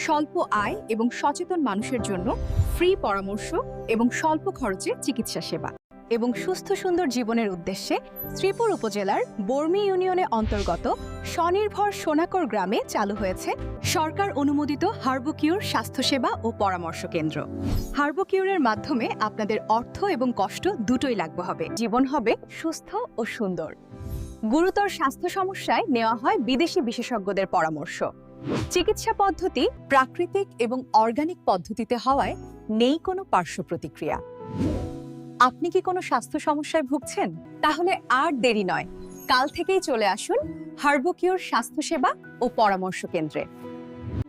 স্বল্প আয় এবং সচেতন মানুষের জন্য ফ্রি পরামর্শ এবং স্বল্প খরচে চিকিৎসা সেবা এবং সুস্থ সুন্দর জীবনের উদ্দেশ্যে শ্রীপুর উপজেলার বর্মি ইউনিয়নে অন্তর্গত স্বনির্ভর সোনাকর গ্রামে চালু হয়েছে সরকার অনুমোদিত হার্বোকিউর স্বাস্থ্যসেবা ও পরামর্শ কেন্দ্র। হার্বোকিউরের মাধ্যমে আপনাদের অর্থ এবং কষ্ট দুটোই লাঘব হবে, জীবন হবে সুস্থ ও সুন্দর। গুরুতর স্বাস্থ্য সমস্যায় নেওয়া হয় বিদেশি বিশেষজ্ঞদের পরামর্শ। চিকিৎসা পদ্ধতি প্রাকৃতিক এবং অর্গানিক পদ্ধতিতে হওয়ায় নেই কোনো পার্শ্ব প্রতিক্রিয়া। আপনি কি কোনো স্বাস্থ্য সমস্যায় ভুগছেন? তাহলে আর দেরি নয়, কাল থেকেই চলে আসুন হার্বোকিউর স্বাস্থ্যসেবা ও পরামর্শ কেন্দ্রে।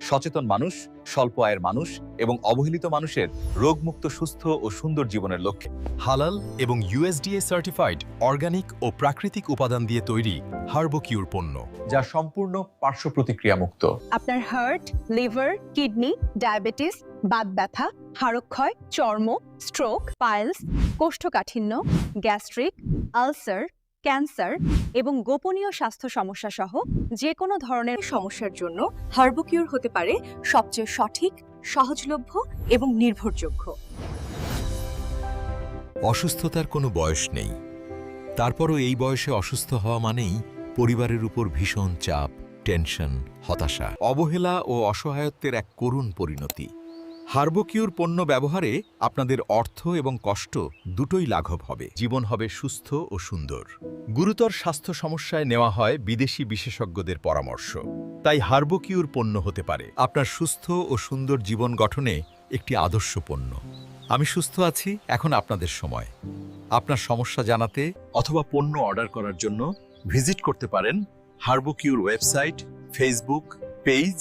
সচেতন মানুষ, স্বল্প আয়ের মানুষ এবং অবহেলিত মানুষের রোগমুক্ত সুস্থ ও সুন্দর জীবনের লক্ষ্যে হালাল এবং USDA সার্টিফাইড অর্গানিক ও প্রাকৃতিক উপাদান দিয়ে তৈরি হার্বোকিউর পণ্য, যা সম্পূর্ণ পার্শ্ব প্রতিক্রিয়া মুক্ত। আপনার heart, liver, kidney, diabetes, Baat ব্যথা, হাড়ক্ষয়, চর্ম, স্ট্রোক, পাইলস, কোষ্ঠকাঠিন্য, গ্যাস্ট্রিক, আলসার, ক্যান্সার এবং গোপনীয় স্বাস্থ্য সমস্যা সহ যে কোনো ধরনের সমস্যার জন্য হার্বোকিউর হতে পারে সবচেয়ে সঠিক, সহজলভ্য এবং নির্ভরযোগ্য। অসুস্থতার কোনো বয়স নেই, তারপরও এই বয়সে অসুস্থ হওয়া মানেই পরিবারের উপর ভীষণ চাপ, টেনশন, হতাশা, অবহেলা ও অসহায়ত্বের এক করুণ পরিণতি। হার্বোকিউর পণ্য ব্যবহারে আপনাদের অর্থ এবং কষ্ট দুটোই লাঘব হবে, জীবন হবে সুস্থ ও সুন্দর। গুরুতর স্বাস্থ্য সমস্যায় নেওয়া হয় বিদেশি বিশেষজ্ঞদের পরামর্শ, তাই হার্বোকিউর পণ্য হতে পারে আপনার সুস্থ ও সুন্দর জীবন গঠনে একটি আদর্শ পণ্য। আমি সুস্থ আছি, এখন আপনাদের সময়। আপনার সমস্যা জানাতে অথবা পণ্য অর্ডার করার জন্য ভিজিট করতে পারেন হার্বোকিউর ওয়েবসাইট, ফেসবুক পেজ